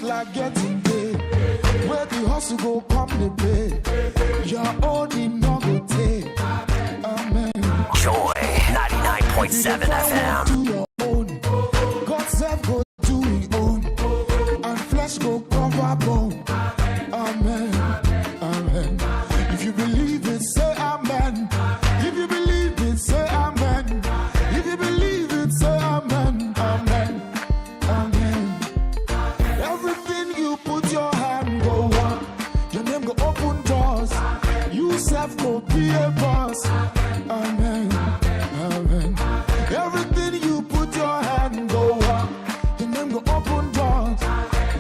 just like getting paid. Where the hustle go come the pay. Your own in no go take. Amen. Joy 99.7 FM. God self go do his own, and flesh go cover bone. Amen, amen. If you believe it, say amen. If you believe it, say amen. If you believe it, say amen, amen, amen. Everything you put your hand go on, your name go open doors. You self go be a boss. Amen, amen. Everything you put your hand go on, your name go open doors.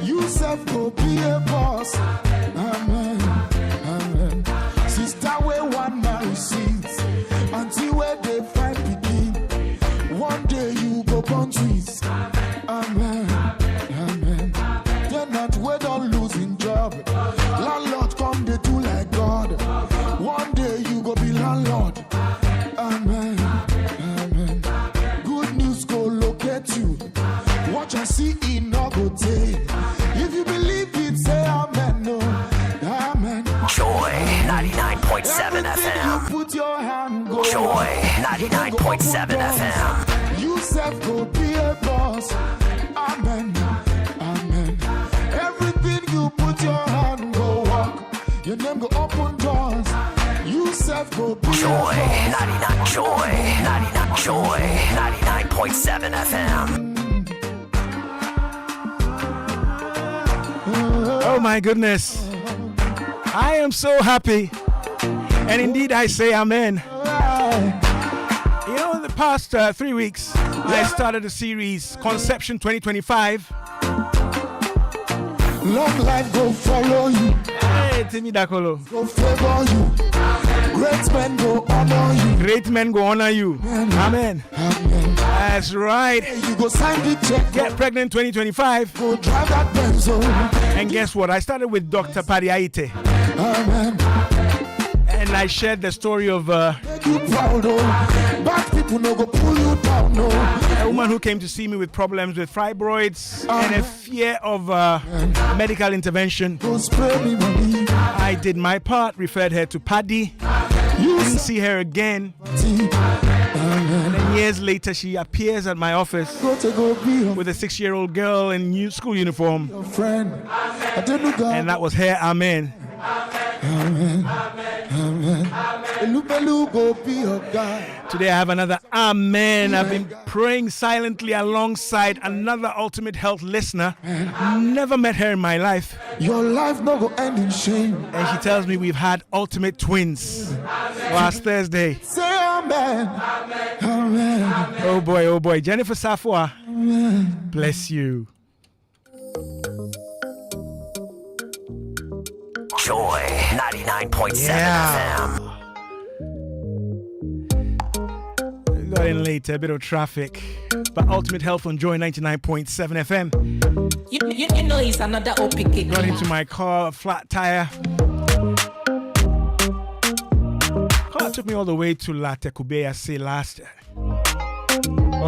You self go be a boss. Amen, amen. Sister where one man receives, until where they find begin. One day you go born twins. Amen, amen. Then not where don't losing job. Landlord come they do like God. One day you go be landlord. Amen, amen. Good news go locate you. Watch and see it no go take. If you believe it, say amen. No, amen. Joy 99.7 FM. You put your hand go. Joy 99.7 FM. You self go be a boss. Amen, amen. Everything you put your hand go walk. Your name go open doors. You self go be Joy a boss. 99. Joy 99. Joy 99.7 FM. Oh my goodness. I am so happy. And indeed I say amen. You know, in the past 3 weeks, I started a series, Conception 2025. Long life go follow you. Hey, Timmy Dakolo. Go favor you. Great men go honor you. Great men go honor you. Amen. Amen. That's right. You go sign the check. Get pregnant 2025. Go drive that Benzo. And guess what? I started with Dr. Paddy Aite. Amen. And I shared the story of Make you proud, oh. Bad people no go pull you down, no. a woman who came to see me with problems with fibroids and a fear of medical intervention. Go spray me money. I did my part, referred her to Paddy. Didn't see her again. And then years later, she appears at my office Go be with a 6-year-old girl in new school uniform. your friend. I don't know God. And that was her. Amen. Amen. Amen. Elu go be your God. Today I have another amen. I've been praying silently alongside another Ultimate Health listener. Never met her in my life. Your life no go end in shame. And she tells me we've had ultimate twins last Thursday. Say amen. Amen. Oh boy. Jennifer Safwa. Bless you. Joy 99.7 Yeah. FM. We got in late, a bit of traffic. But Ultimate Health on Joy 99.7 FM. You know he's another OPK. Got into my car, flat tire. Car took me all the way to La Tekubeya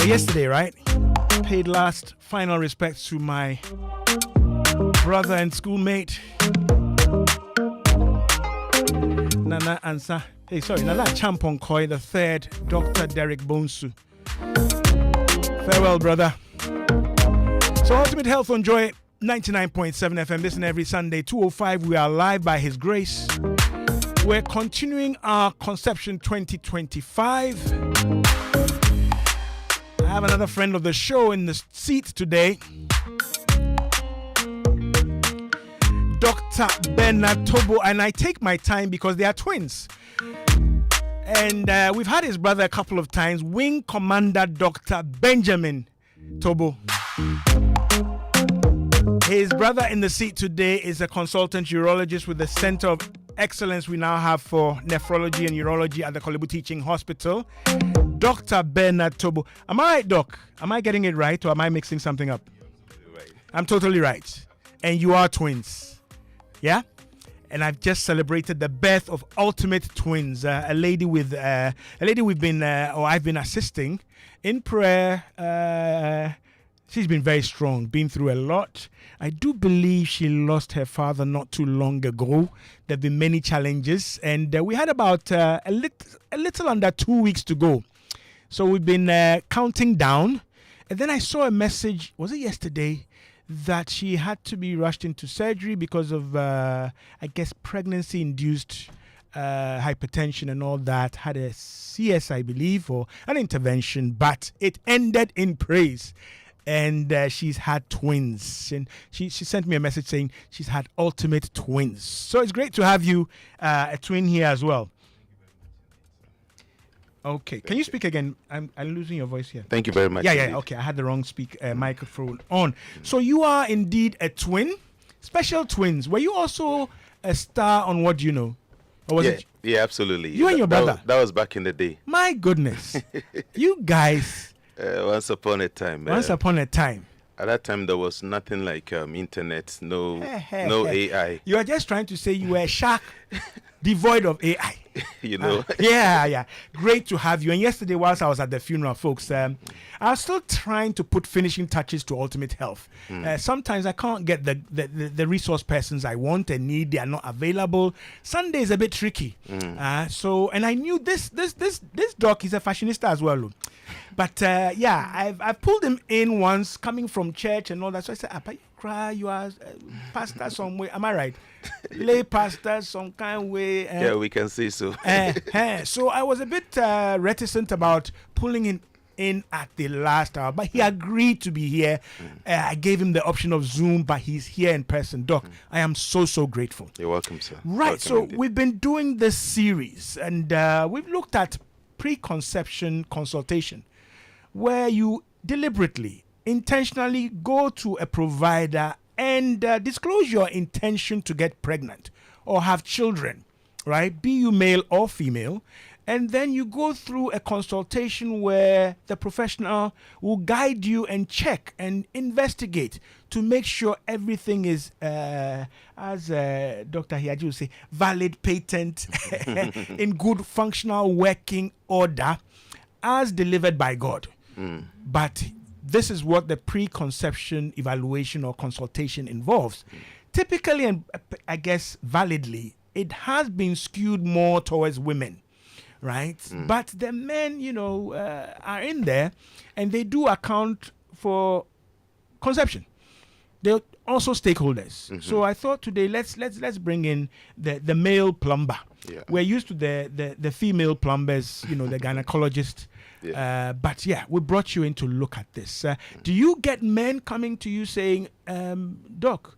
yesterday, right? Paid last final respects to my brother and schoolmate, Nana Ansa. Nana Champon Koi, the third, Dr. Derek Bonsu. Farewell, brother. So Ultimate Health on Joy 99.7 FM. Listen every Sunday, 2:05. We are live by His grace. We're continuing our Conception 2025. I have another friend of the show in the seat today. Dr. Bernard Tobo, and I take my time because they are twins. And we've had his brother a couple of times, Wing Commander Dr. Benjamin Tobo. His brother in the seat today is a consultant urologist with the Center of Excellence we now have for nephrology and urology at the Kolebu Teaching Hospital, Dr. Bernard Tobo. Am I right, Doc? Am I getting it right or am I mixing something up? I'm totally right. And you are twins. Yeah? And I've just celebrated the birth of ultimate twins, a lady we've been, or I've been assisting in prayer. She's been very strong, been through a lot. I do believe she lost her father not too long ago. There have been many challenges, and we had about a little under 2 weeks to go. So we've been counting down. And then I saw a message, was it yesterday, that she had to be rushed into surgery because of, I guess, pregnancy-induced hypertension and all that. Had a CS, I believe, or an intervention, but it ended in praise. And she's had twins. And she sent me a message saying she's had ultimate twins. So it's great to have you, a twin here as well. Okay. Can you speak again? I'm losing your voice here. Thank you very much. Yeah. Okay. I had the wrong microphone on. So you are indeed a twin, special twins. Were you also a star on What Do You Know? Or was it? Yeah, absolutely. You and your brother? That was back in the day. My goodness. You guys. Once upon a time. Once upon a time. At that time, there was nothing like internet, no AI. You are just trying to say you were a shark devoid of AI. You know? Yeah. Great to have you. And yesterday, whilst I was at the funeral, folks, I was still trying to put finishing touches to Ultimate Health. Sometimes I can't get the resource persons I want and need. They are not available. Sunday is a bit tricky. And I knew this doc is a fashionista as well. But I've pulled him in once coming from church and all that. So I said, Apa, you are pastor somewhere. Am I right? Lay pastor some kind of way. Yeah, we can see so. So I was a bit reticent about pulling him in at the last hour, but he agreed to be here. I gave him the option of Zoom, but he's here in person. Doc, I am so grateful. You're welcome, sir. Right, Welcome so indeed. we've been doing this series, and we've looked at preconception consultation, where you deliberately, intentionally go to a provider and disclose your intention to get pregnant or have children, right? Be you male or female. And then you go through a consultation where the professional will guide you and check and investigate to make sure everything is, as Dr. Hiaji would say, valid, patent, in good functional working order as delivered by God. But this is what the preconception evaluation or consultation involves. Typically, and I guess validly, it has been skewed more towards women, right? But the men, are in there, and they do account for conception. They're also stakeholders. So I thought today let's bring in the male plumber. Yeah. We're used to the female plumbers, the gynecologist. Yeah. But we brought you in to look at this. Do you get men coming to you saying, Doc,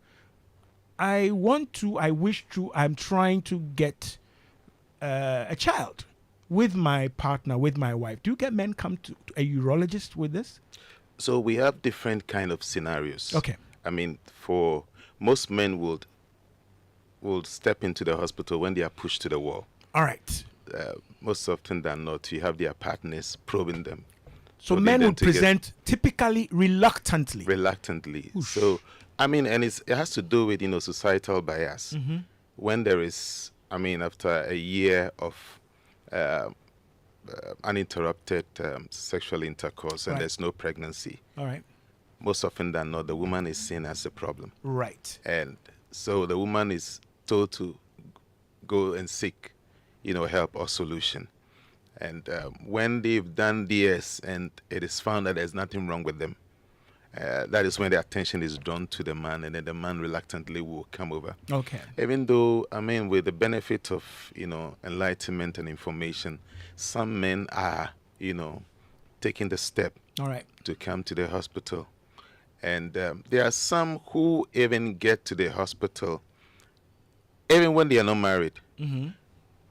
I'm trying to get a child with my partner, with my wife. Do you get men come to a urologist with this? So we have different kind of scenarios. Okay. I mean, for most men would step into the hospital when they are pushed to the wall. All right. Most often than not, you have their partners probing them. So probing men them would to get- present typically reluctantly. reluctantly. So, I mean, and it has to do with, societal bias. When there is, after a year of uninterrupted sexual intercourse and Right. there's no pregnancy, All right. most often than not, the woman is seen as a problem. Right. And so the woman is told to go and seek, help or solution. And when they've done DS and it is found that there's nothing wrong with them, that is when the attention is drawn to the man, and then the man reluctantly will come over. Okay. Even though, with the benefit of, enlightenment and information, some men are, taking the step All right. to come to the hospital. And there are some who even get to the hospital even when they are not married.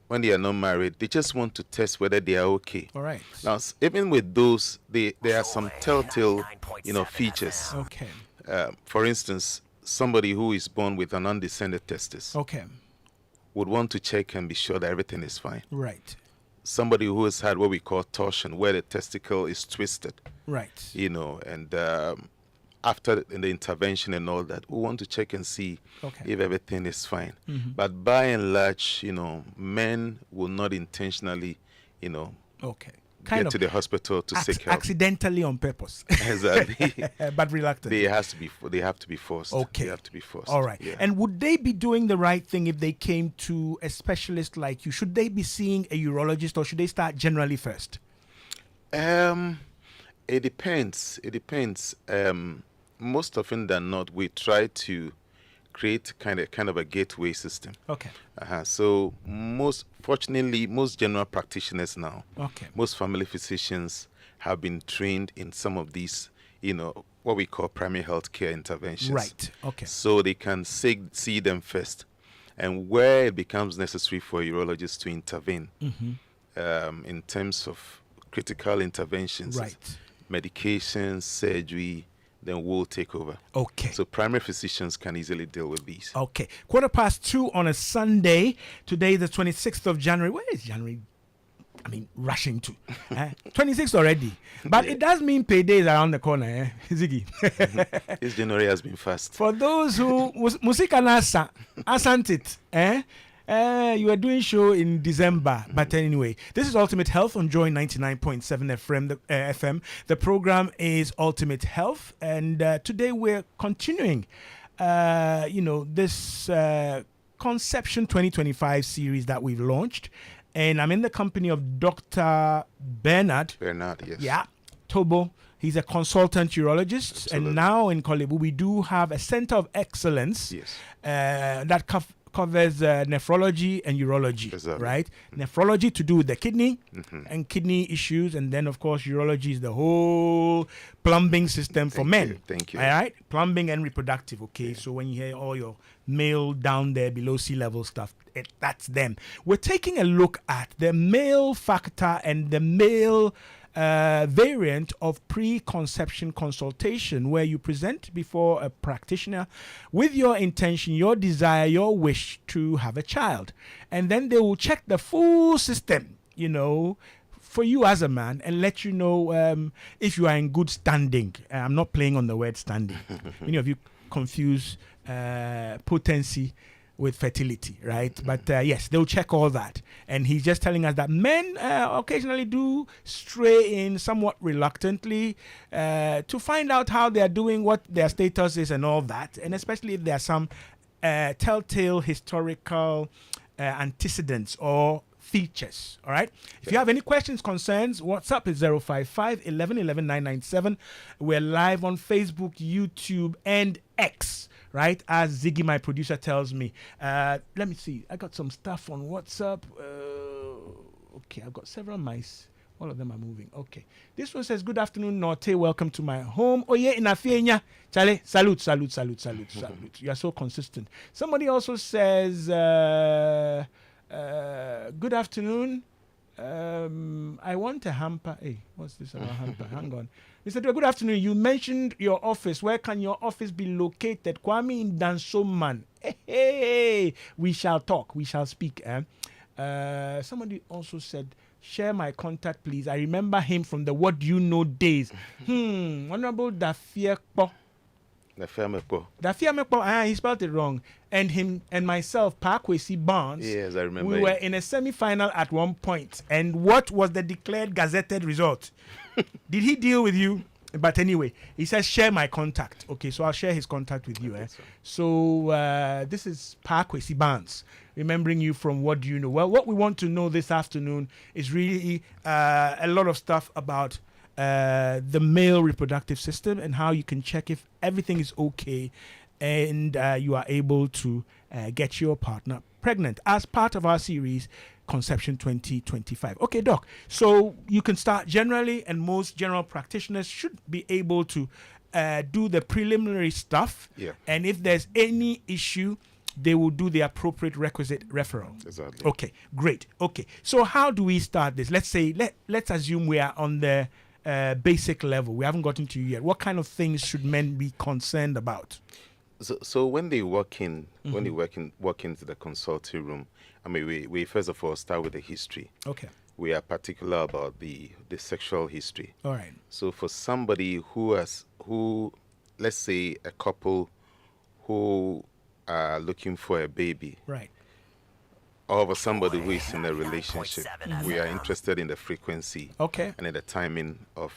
When they are not married, they just want to test whether they are okay. All right. Now, even with those, there are some telltale, features. Okay. For instance, somebody who is born with an undescended testis Okay. would want to check and be sure that everything is fine. Right. Somebody who has had what we call torsion, where the testicle is twisted, Right. and after the intervention and all that, we want to check and see Okay. if everything is fine. But by and large, men will not intentionally, Okay. get to the hospital to seek help. Accidentally on purpose. Exactly. But reluctantly. They have to be forced. Okay. They have to be forced. All right. Yeah. And would they be doing the right thing if they came to a specialist like you? Should they be seeing a urologist or should they start generally first? It depends. It depends. Most often than not, we try to create kind of a gateway system. Okay. So fortunately, most general practitioners now, Okay. most family physicians have been trained in some of these, what we call primary health care interventions. Right. Okay. So they can see them first. And where it becomes necessary for a urologist to intervene in terms of critical interventions, Right. medications, surgery, then we'll take over. Okay. So primary physicians can easily deal with these. Okay. 2:15 on a Sunday. Today, the 26th of January. Where is January? I mean, rushing to. 26th already. But it does mean payday is around the corner, Ziggy. This January has been fast. For those who Musika Nasa, asn't it? You were doing show in December, but anyway, this is Ultimate Health on Joy 99.7 FM. The program is Ultimate Health, and today we're continuing, this Conception 2025 series that we've launched, and I'm in the company of Dr. Bernard. Bernard, yes. Yeah, Tobo. He's a consultant urologist, Absolutely. and now in Kolebu we do have a center of excellence that covers nephrology and urology, Exactly. right? Nephrology to do with the kidney and kidney issues, and then of course urology is the whole plumbing system for men. Thank you. All right, plumbing and reproductive. Okay, so when you hear all your male down there below sea level stuff, that's them. We're taking a look at the male factor and the male variant of pre-conception consultation, where you present before a practitioner with your intention, your desire, your wish to have a child, and then they will check the full system, for you as a man, and let you know if you are in good standing. I'm not playing on the word standing. Many of you confuse potency with fertility, right? But yes, they'll check all that. And he's just telling us that men occasionally do stray in somewhat reluctantly to find out how they are doing, what their status is and all that. And especially if there are some telltale historical antecedents or features. All right. If you have any questions, concerns, WhatsApp is 055 11 11 997. We're live on Facebook, YouTube, and X. Right, as Ziggy, my producer, tells me. Let me see. I got some stuff on WhatsApp. Okay, I've got several mice. All of them are moving. Okay. This one says, "Good afternoon, Nortey. Welcome to my home. Oh yeah, in Afienya. Chale, salute. You are so consistent." Somebody also says, "Good afternoon. I want a hamper." Hey, what's this about hamper? Hang on. Mr. Dua, good afternoon. You mentioned your office. Where can your office be located? Kwame in Dansoman. Hey, we shall talk. We shall speak. Somebody also said, "Share my contact, please. I remember him from the What Do You Know days." Honorable Dafiekpo. Dafiekpo, he spelled it wrong. And him and myself, Parkwesi Barnes. Yes, I remember. We were in a semi-final at one point. And what was the declared gazetted result? Did he deal with you? But anyway, he says, share my contact. Okay, so I'll share his contact with you. So this is Parkwesi Barnes, remembering you from What Do You Know? Well, what we want to know this afternoon is really a lot of stuff about the male reproductive system and how you can check if everything is okay and you are able to get your partner pregnant as part of our series Conception 2025. Okay, Doc, so you can start generally, and most general practitioners should be able to do the preliminary stuff, and if there's any issue, they will do the appropriate requisite referral. Exactly. Okay, great. Okay, so how do we start this? Let's say, let's assume we are on the basic level. We haven't gotten to you yet. What kind of things should men be concerned about? So when they walk in, when they walk into the consulting room, I mean, we first of all start with the history. Okay. We are particular about the sexual history. All right. So for somebody who let's say a couple who are looking for a baby, right, or for somebody who is in a relationship. We are interested in the frequency Okay. and in the timing of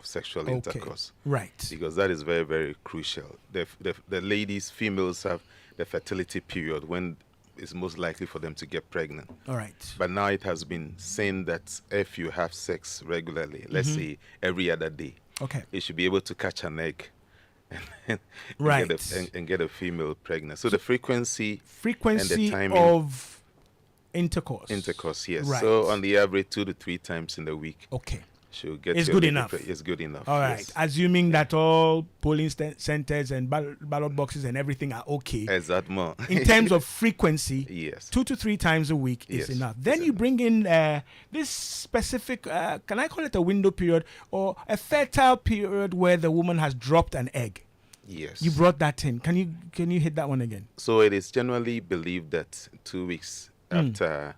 sexual intercourse. Right. Because that is very, very crucial. The ladies, females have the fertility period when it's most likely for them to get pregnant. All right. But now it has been saying that if you have sex regularly, let's say every other day, Okay. you should be able to catch an egg and, Right. get a female pregnant. So the frequency Frequency and the timing of intercourse. intercourse, yes. Right. So on the average, 2 to 3 times in the week, Okay. she'll get. It's your good baby enough. It's good enough. All right. yes. Assuming that all polling centers and ballot boxes and everything are okay. Exactly. In terms of frequency, Yes. 2 to 3 times a week Yes, is enough. Then it's you bring in this specific, can I call it a window period or a fertile period where the woman has dropped an egg? Yes. You brought that in. Can you hit that one again? So it is generally believed that 2 weeks Hmm. after,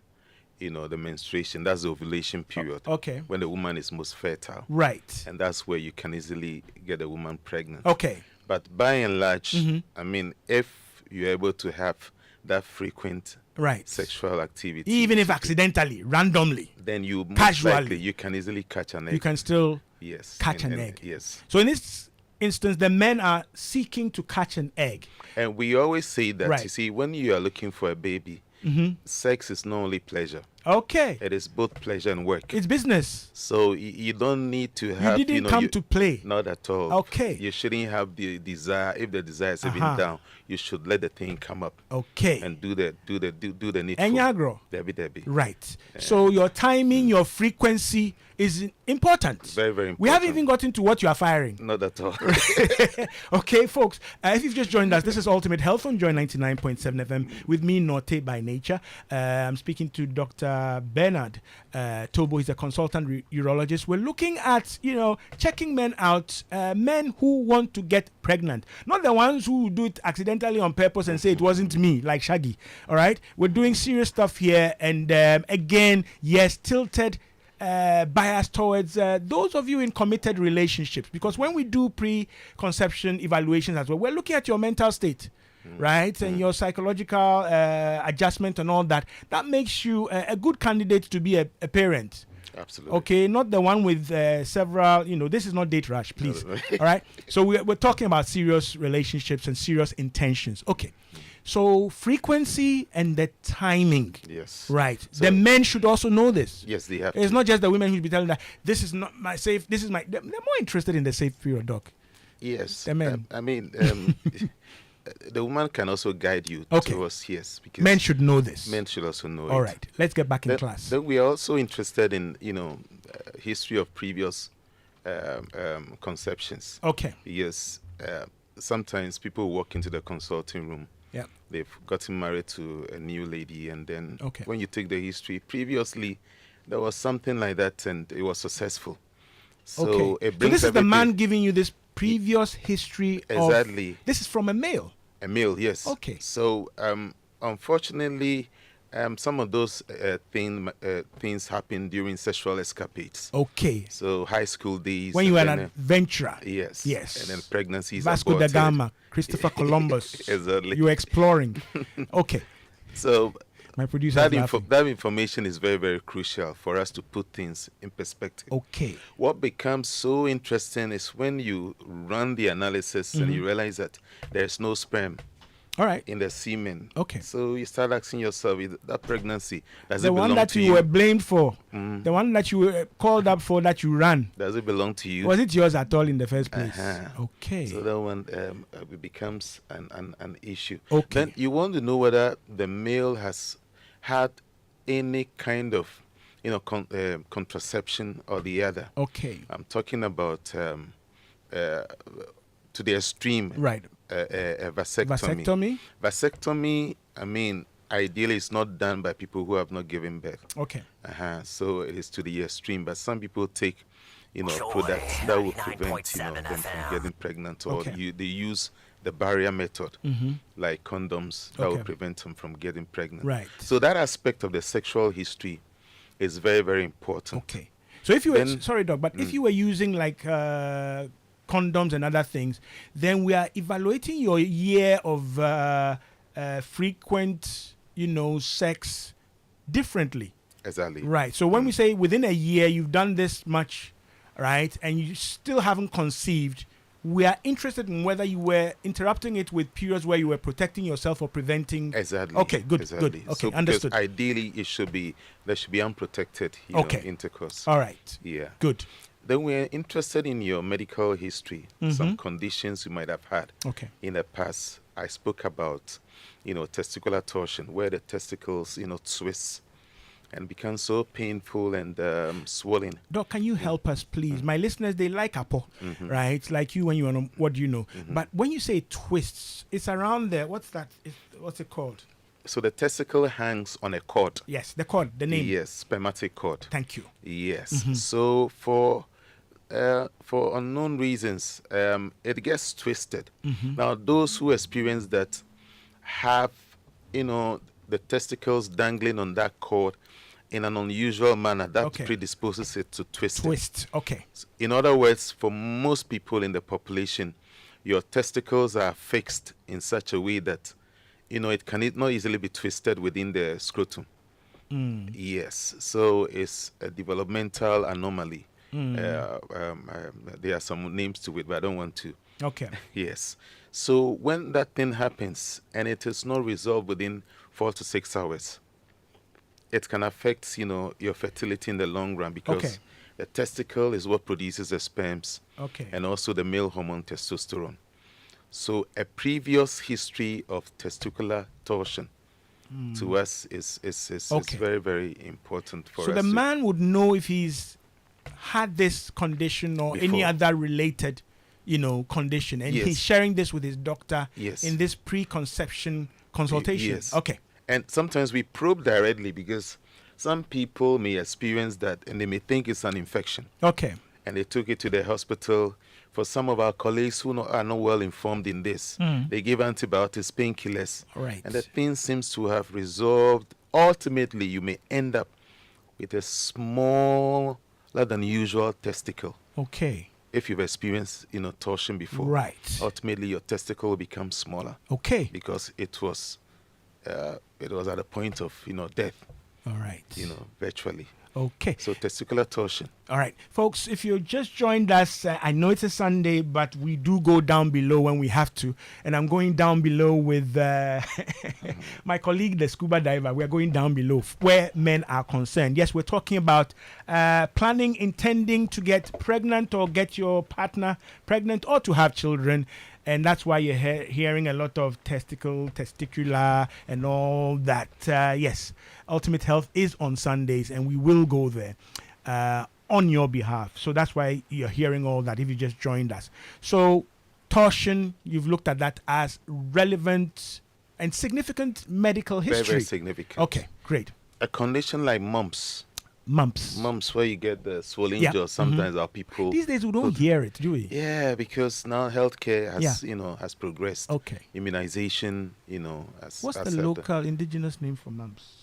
the menstruation, that's the ovulation period. Okay. When the woman is most fertile. Right. And that's where you can easily get a woman pregnant. Okay. But by and large, Mm-hmm. I mean, if you're able to have that frequent Right. sexual activity, Even if accidentally, randomly, then you most Casually. likely you can easily catch an egg. you can still yes catch and- an and- egg. Yes. So in this instance, the men are seeking to catch an egg. And we always say that Right. you see, when you are looking for a baby, sex is not only pleasure; Okay. it is both pleasure and work. It's business. So you don't need to have. You didn't come to play. Not at all. Okay. You shouldn't have the desire. If the desire is even down, you should let the thing come up Okay. and do the needful. Enyagro. Debbie. Right. So your timing, your frequency is important. Very, very We haven't important. even gotten to what you are firing. Not at all. Okay, folks, if you've just joined us, this is Ultimate Health on Joy 99.7 FM with me, Nortey by nature. I'm speaking to Dr. Bernard Tobo. He's a consultant urologist. We're looking at, checking men out, men who want to get pregnant. Not the ones who do it accidentally on purpose and say it wasn't me, like Shaggy. All right? We're doing serious stuff here. And again, yes, tilted bias towards those of you in committed relationships, because when we do pre-conception evaluations as well, we're looking at your mental state, right, and your psychological adjustment and all that. That makes you a good candidate to be a parent. Absolutely. Okay, not the one with several, this is not date rush, please. No. All right, so we're talking about serious relationships and serious intentions. Okay, so frequency and the timing. Yes. Right. So- the men should also know this. Yes, they have. It's to. not just the women who should be telling that this is not my safe. This is my. They're more interested in the safe period, doc. Yes. The men. I mean, the woman can also guide you Okay. towards yes. Because Men should know this. men should also know All it. right. Let's get back in Then, class. then we are also interested in history of previous conceptions. Okay. Yes. Sometimes people walk into the consulting room. Yeah. They've gotten married to a new lady, and then Okay. when you take the history, previously there was something like that, and it was successful. So Okay. it So brings this is the man everything- giving you this previous history. Exactly. This is from a male. A male, yes. Okay. So, unfortunately, some of those things happen during sexual escapades. Okay. So, high school days. When you are and an then, adventurer. yes. Yes. And then pregnancies. Vasco da aborted. Gama, Christopher Columbus. Exactly. You're exploring. Okay. So, My producer that, is laughing. that information is very, very crucial for us to put things in perspective. Okay. What becomes so interesting is when you run the analysis and you realize that there's no sperm All right. in the semen. Okay. So you start asking yourself, that pregnancy, does The it one belong that to you you? were blamed for, the one that you were called up for, that you ran. Does it belong to you? Was it yours at all in the first place? Uh-huh. Okay. So that one it becomes an issue. Okay. Then you want to know whether the male has had any kind of, contraception or the other. Okay. I'm talking about to the extreme. Right. Vasectomy. Vasectomy? Vasectomy, I mean, ideally it's not done by people who have not given birth. Okay. So it is to the extreme, but some people take, Joy, products that will 99.7 prevent them FM. from getting pregnant, or Okay. they use the barrier method, like condoms, that will Okay. prevent them from getting pregnant. Right. So that aspect of the sexual history is very, very important. Okay. So if you were, Then- sorry, Doc, but if you were using like condoms and other things, then we are evaluating your year of frequent, sex differently. Exactly. Right. So when we say within a year you've done this much, right, and you still haven't conceived, we are interested in whether you were interrupting it with periods where you were protecting yourself or preventing. Exactly. Okay, good, Exactly. good. Okay, So because understood. ideally, there should be unprotected intercourse. All right. Yeah. Good. Then we're interested in your medical history, some conditions you might have had Okay. in the past. I spoke about, testicular torsion, where the testicles, twist and become so painful and swollen. Doc, can you help us, please? My listeners, they like Apo, right? Like you when you're on, what do you know? But when you say twists, it's around there. What's that? What's it called? So the testicle hangs on a cord. Yes, the cord, the name. Yes, spermatic cord. Thank you. Yes. So for unknown reasons, it gets twisted. Now, those who experience that have, the testicles dangling on that cord in an unusual manner, that predisposes it to twist. Okay. In other words, for most people in the population, your testicles are fixed in such a way that, it can not easily be twisted within the scrotum. Yes. So it's a developmental anomaly. There are some names to it, but I don't want to. Okay. Yes. So when that thing happens and it is not resolved within 4 to 6 hours, it can affect, your fertility in the long run because the testicle is what produces the sperms and also the male hormone testosterone. So a previous history of testicular torsion to us is very, very important for us. So the man would know if he's had this condition or any other related, condition, and he's sharing this with his doctor in this preconception consultation. Yes. Okay. And sometimes we probe directly because some people may experience that and they may think it's an infection. Okay. And they took it to the hospital. For some of our colleagues who are not well informed in this, they give antibiotics, painkillers, right, and the thing seems to have resolved. Ultimately, you may end up with a smaller than usual testicle. Okay. If you've experienced, torsion before, right, ultimately your testicle will become smaller. Okay. Because it was at a point of, death. All right. Virtually. Okay. So testicular torsion. All right. Folks, if you just joined us, I know it's a Sunday, but we do go down below when we have to. And I'm going down below with my colleague, the scuba diver. We're going down below where men are concerned. Yes, we're talking about intending to get pregnant or get your partner pregnant or to have children. And that's why you're hearing a lot of testicular, and all that. Yes, Ultimate Health is on Sundays, and we will go there on your behalf. So that's why you're hearing all that if you just joined us. So torsion, you've looked at that as relevant and significant medical history. Very, very significant. Okay, great. A condition like mumps, where you get the swollen jaw. Sometimes our people these days we don't hear it, do we? Yeah, because now healthcare has has progressed. Okay. Immunization, what's the local indigenous name for mumps?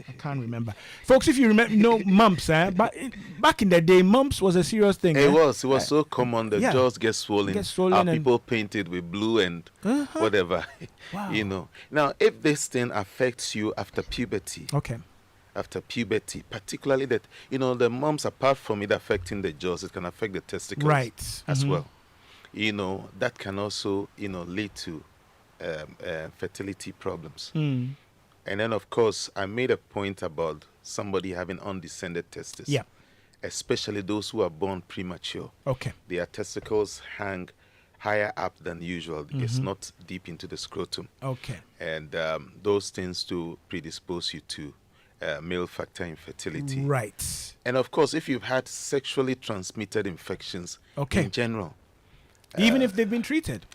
I can't remember. Folks, if you remember, mumps, but back in the day, mumps was a serious thing. It was so common. The jaws get swollen. Our people painted with blue and whatever. Wow. Now, if this thing affects you after puberty, particularly that, the mumps, apart from it affecting the jaws, it can affect the testicles as well. That can also, lead to fertility problems. And then, of course, I made a point about somebody having undescended testes. Yeah. Especially those who are born premature. Okay. Their testicles hang higher up than usual. It's not deep into the scrotum. Okay. And those things to predispose you to male factor infertility. Right. And of course, if you've had sexually transmitted infections in general. Even if they've been treated.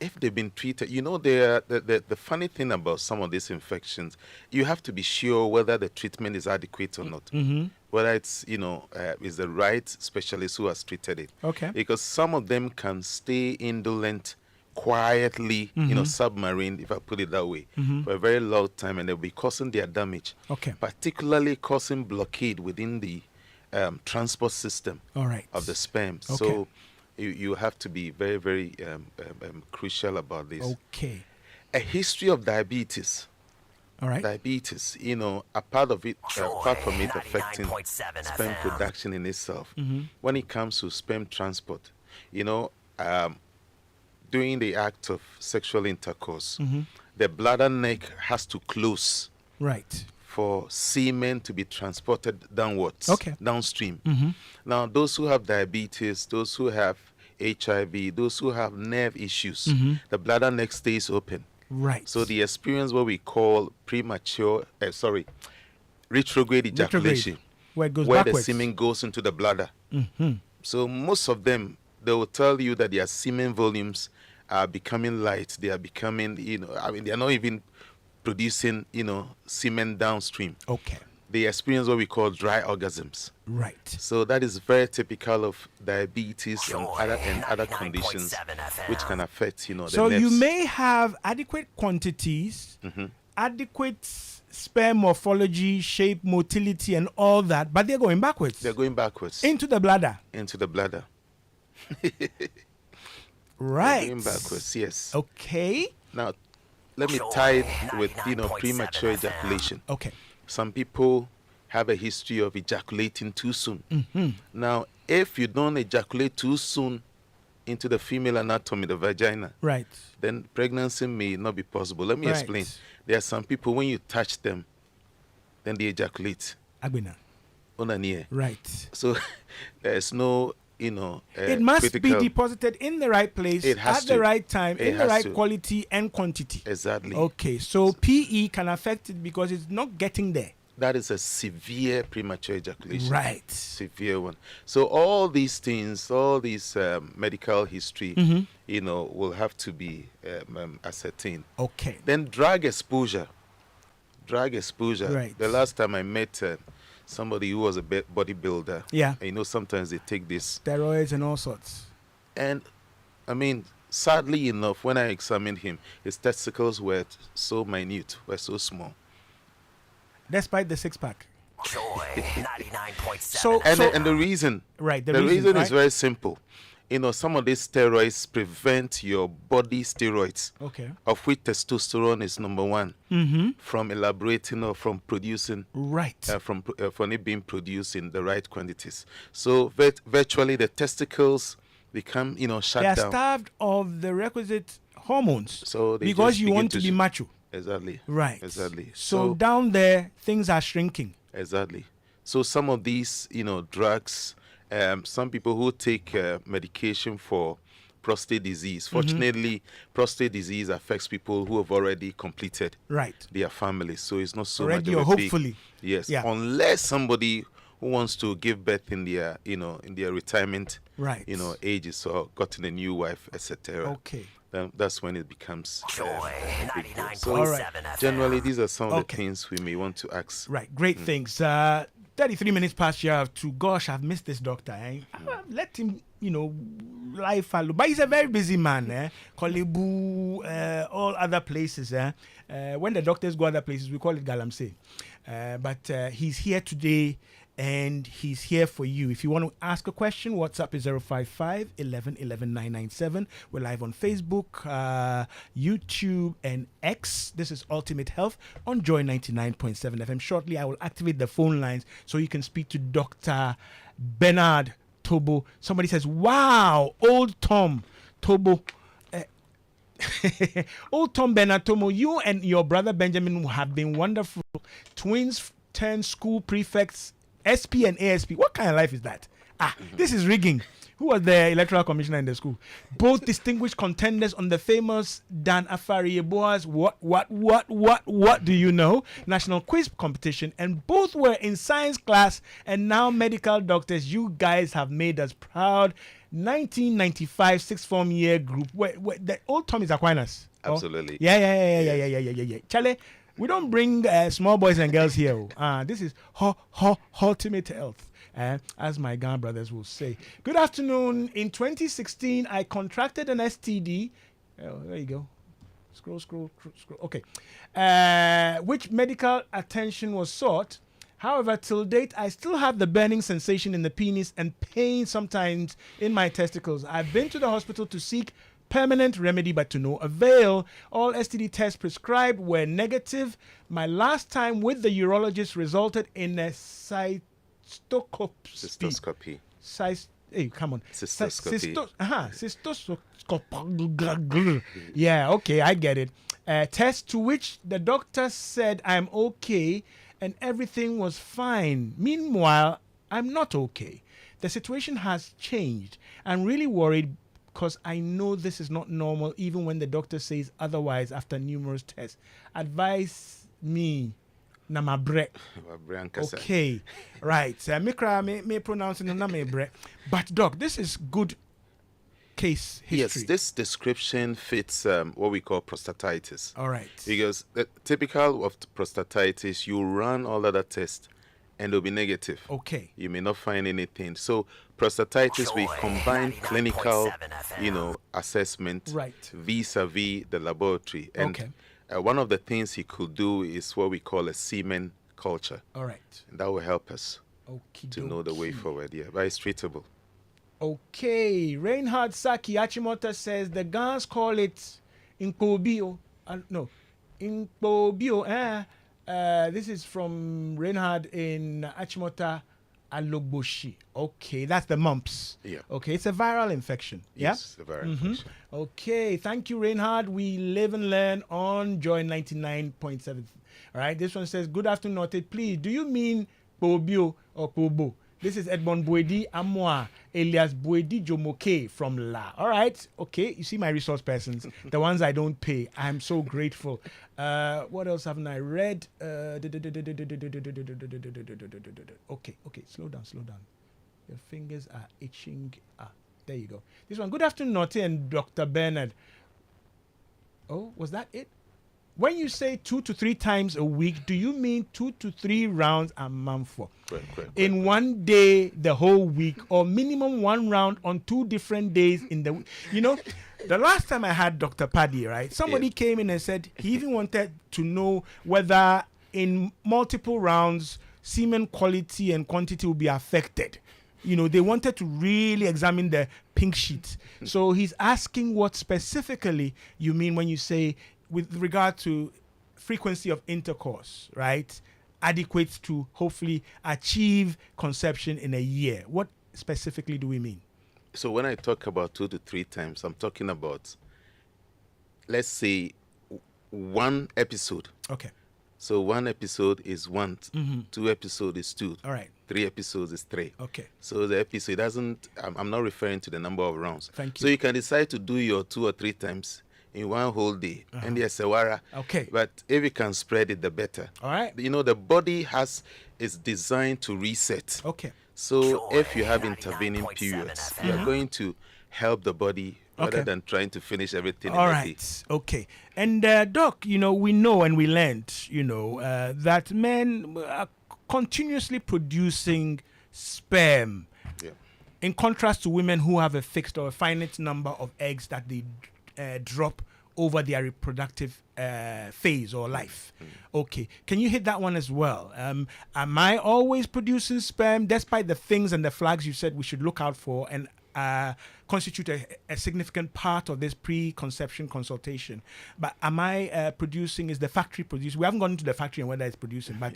If they've been treated, the funny thing about some of these infections, you have to be sure whether the treatment is adequate or not. Whether it's, is the right specialist who has treated it. Okay. Because some of them can stay indolent quietly, submarine, if I put it that way, for a very long time, and they'll be causing their damage. Okay. Particularly causing blockade within the transport system of the sperm. Okay. So you have to be very, very crucial about this. Okay. A history of diabetes All right. Diabetes, a part of it, apart from it affecting 99.7 sperm FM. production in itself, Mm-hmm. when it comes to sperm transport, during the act of sexual intercourse, Mm-hmm. the bladder neck has to close Right. for semen to be transported downwards, Okay. downstream. Mm-hmm. Now, those who have diabetes, those who have HIV, those who have nerve issues, Mm-hmm. the bladder neck stays open. Right. So they experience what we call retrograde ejaculation, where it goes where backwards. the semen goes into the bladder. Mm-hmm. So most of them, they will tell you that their semen volumes are becoming light. They are becoming, they are not even producing, semen downstream. Okay. They experience what we call dry orgasms. Right. So that is very typical of diabetes and Joy, other 99.7 conditions FM. which can affect, the So you nerves. may have adequate quantities, Mhm. adequate sperm morphology, shape, motility, and all that, but they're going backwards They're going backwards into the bladder. into the bladder. Right. They're going backwards, yes. Okay. Now, let me Joy, tie it with, 99.7 premature FM. ejaculation. Okay. Some people have a history of ejaculating too soon. Mm-hmm. Now, if you don't ejaculate too soon into the female anatomy, the vagina, Right. then pregnancy may not be possible. Let me Right. explain. There are some people, when you touch them, then they ejaculate. Agbena. Onanie. Right. So there's no, It must critical. be deposited in the right place It has at the to. right time, It in the has right to. quality and quantity. Exactly. Okay, so PE can affect it because it's not getting there. That is a severe premature ejaculation. Right. Severe one. So all these things, all these medical history, Mm-hmm. will have to be ascertained. Okay. Then drug exposure. Drug exposure. Right. The last time I met somebody who was a bodybuilder. Yeah. And, sometimes they take this. Steroids and all sorts. And, sadly enough, when I examined him, his testicles were so minute, were so small. Despite the six-pack. Joy 99.7 So- FM. And the reason, Right. the reason right? is very simple. Some of these steroids prevent your body steroids, Okay. of which testosterone is number one, Mm-hmm. from elaborating or from producing, Right. from it being produced in the right quantities. So virtually the testicles become, shut They are down. starved of the requisite hormones So they because just you begin want to be macho. Exactly. Right. Exactly. So down there, things are shrinking. Exactly. So some of these, drugs, some people who take medication for prostate disease. Fortunately, prostate disease affects people who have already completed Right. their families. So it's not so Already much or of a big- hopefully. Yes. Yeah. Unless somebody who wants to give birth in their, in their retirement, Right. ages or gotten a new wife, etc. Okay. Then that's when it becomes Joy a big deal. 99.7 So FM. generally, these are some of Okay. the things we may want to ask. Right. Great things. 33 minutes past you have to. Gosh, I've missed this doctor. Eh? Let him, life follow. But he's a very busy man. Eh? Kolebu, all other places. When the doctors go other places, we call it galamsey. But he's here today. And he's here for you. If you want to ask a question, WhatsApp is 055 11 11 997. We're live on Facebook, YouTube, and X. This is Ultimate Health on Joy 99.7 FM. Shortly, I will activate the phone lines so you can speak to Dr. Bernard Tobo. Somebody says, wow, old Tom Tobo. Old Tom Bernard Tobo, you and your brother Benjamin have been wonderful. Twins turned school prefects, SP and ASP. What kind of life is that? This is rigging. Who was the electoral commissioner in the school? Both distinguished contenders on the famous Dan Afari Yeboah's What do you know? National quiz competition, and both were in science class and now medical doctors. You guys have made us proud. 1995 sixth form year group. Where the old Tom is Aquinas. Absolutely. Yeah. Charlie, we don't bring small boys and girls here. This is ultimate health, as my Ghana brothers will say. Good afternoon. In 2016, I contracted an STD. Oh, there you go. Scroll. Okay. Which medical attention was sought. However, till date, I still have the burning sensation in the penis and pain sometimes in my testicles. I've been to the hospital to seek permanent remedy, but to no avail. All STD tests prescribed were negative. My last time with the urologist resulted in a cystoscopy. Hey, come on. Cystoscopy. Cystoscopy. Yeah, okay, I get it. Test to which the doctor said I'm okay and everything was fine. Meanwhile, I'm not okay. The situation has changed. I'm really worried because I know this is not normal even when the doctor says otherwise after numerous tests. Advise me. Namabre. Okay, right. Me pronounce it namabre. But doc, this is good case history. Yes, this description fits what we call prostatitis. All right. Because the typical of prostatitis, you run all other tests and they'll be negative. Okay. You may not find anything. So prostatitis, we combine clinical, assessment vis-a-vis the laboratory. And one of the things he could do is what we call a semen culture. All right. And that will help us to know the way forward. Yeah, but it's treatable. Okay. Reinhard Saki Achimota says the Gans call it Inkobio. No, Inkobio. This is from Reinhard in Achimota Alogboshi. Okay, that's the mumps. Yeah. Okay, it's a viral infection. Yes, a viral infection. Okay, thank you, Reinhard. We live and learn on Joy 99.7. All right, this one says, good afternoon, Nortey. Please, do you mean Pobio or Pobo? This is Edmond Boedi Amoa, alias Boedi Jomoke from La. All right, okay, you see my resource persons, the ones I don't pay. I'm so grateful. What else haven't I read? Okay, slow down. Your fingers are itching. There you go. This one, good afternoon, Nortey and Dr. Bernard. Oh, was that it? When you say 2 to 3 times a week, do you mean 2 to 3 rounds a month for? In one day the whole week, or minimum 1 round on 2 different days in the week? The last time I had Dr. Paddy, right, somebody came in and said he even wanted to know whether in multiple rounds semen quality and quantity will be affected. They wanted to really examine the pink sheet. So he's asking what specifically you mean when you say with regard to frequency of intercourse, right? Adequate to hopefully achieve conception in a year. What specifically do we mean? So when I talk about 2 to 3 times, I'm talking about, let's say, 1 episode. Okay. So 1 episode is 1, 2 episodes is 2. All right. 3 episodes is 3. Okay. So the episode I'm not referring to the number of rounds. Thank you. So you can decide to do your 2 or 3 times in one whole day, and there's a wara. Okay. But if you can spread it, the better. All right. The body is designed to reset. Okay. So if you have intervening periods, you're going to help the body rather than trying to finish everything in a day. Okay. And Doc, we know and we learned, that men are continuously producing sperm. Yeah. In contrast to women who have a fixed or a finite number of eggs that they drop over their reproductive phase or life. Okay, can you hit that one as well? Am I always producing sperm despite the things and the flags you said we should look out for and constitute a significant part of this preconception consultation? But am I producing, is the factory producing? We haven't gone into the factory and whether it's producing, but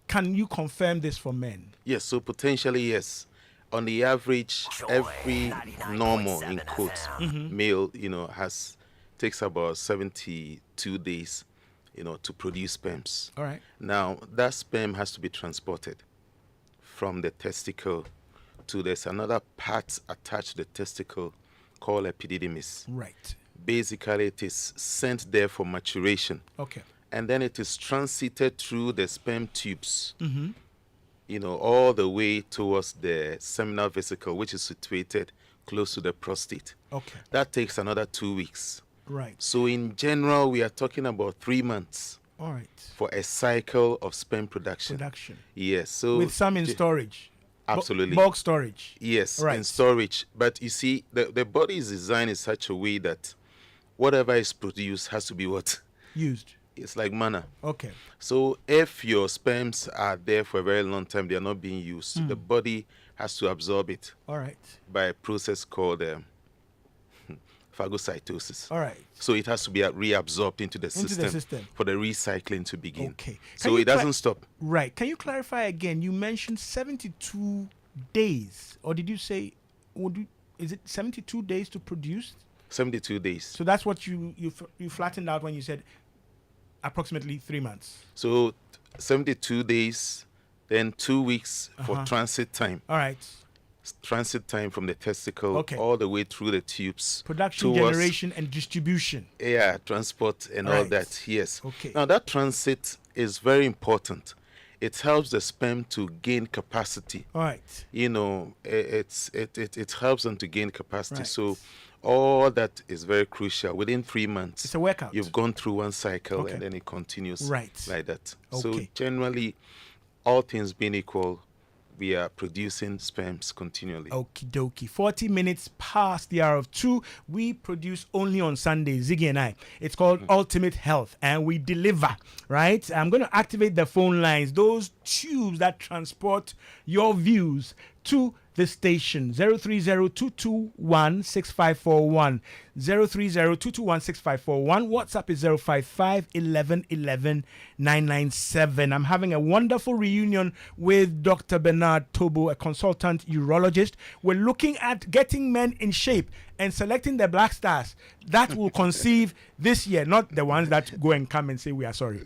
can you confirm this for men? Yes, so potentially yes. On the average, every normal, in quotes, male, takes about 72 days, to produce sperms. All right. Now, that sperm has to be transported from the testicle to, there's another part attached to the testicle called epididymis. Right. Basically, it is sent there for maturation. Okay. And then it is transited through the sperm tubes. All the way towards the seminal vesicle, which is situated close to the prostate. Okay. That takes another 2 weeks. Right. So in general, we are talking about 3 months. All right. For a cycle of sperm production. Yes. So with some in storage. Absolutely. Bulk storage. Yes, right. In storage. But you see, the body is designed in such a way that whatever is produced has to be what? Used. It's like manna. Okay. So if your sperms are there for a very long time, they are not being used. The body has to absorb it. All right. By a process called phagocytosis. All right. So it has to be reabsorbed into the Into the system. for the recycling to begin. Okay. So it doesn't stop. Right. Can you clarify again? You mentioned 72 days, or did you say? Is it 72 days to produce? 72 days. So that's what you flattened out when you said approximately 3 months. So 72 days, then 2 weeks for transit time. All right. Transit time from the testicle all the way through the tubes. Production, generation, and distribution. Yeah, transport and all that. Yes. Okay. Now that transit is very important. It helps the sperm to gain capacity. All right. You know, it helps them to gain capacity. Right. So all that is very crucial. Within 3 months, it's a workout. You've gone through one cycle and then it continues like that. So generally, all things being equal, we are producing sperms continually. Okie dokie. 40 minutes past the hour of 2. We produce only on Sundays, Ziggy and I. It's called Ultimate Health, and we deliver, right? I'm going to activate the phone lines, those tubes that transport your views to the station. 030-221-6541. 030-221-6541. WhatsApp is 055-11-11-997. I'm having a wonderful reunion with Dr. Bernard Tobo, a consultant urologist. We're looking at getting men in shape and selecting the black stars that will conceive this year, not the ones that go and come and say we are sorry.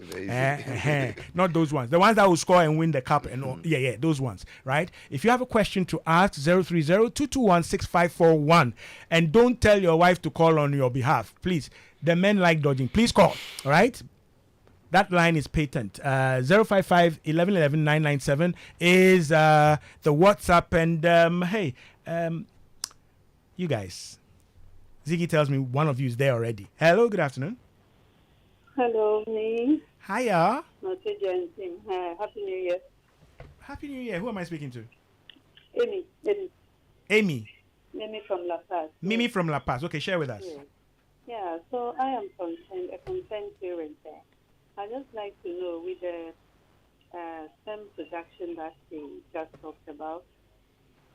Not those ones. The ones that will score and win the cup and all. Yeah, those ones, right? If you have a question to ask, 030-221-6541, and don't tell your wife to call on your behalf, please. The men like dodging. Please call, all right? That line is patent. 055-11-11-997 is the WhatsApp. And you guys, Ziggy tells me one of you is there already. Hello, good afternoon. Hello, me. Hiya. Nortey Johnson. Happy New Year. Happy New Year. Who am I speaking to? Amy. Amy. Mimi from La Paz. Mimi from La Paz. Okay, share with us. Yeah, so I am a concerned parent there. I just like to know with the stem production that they just talked about,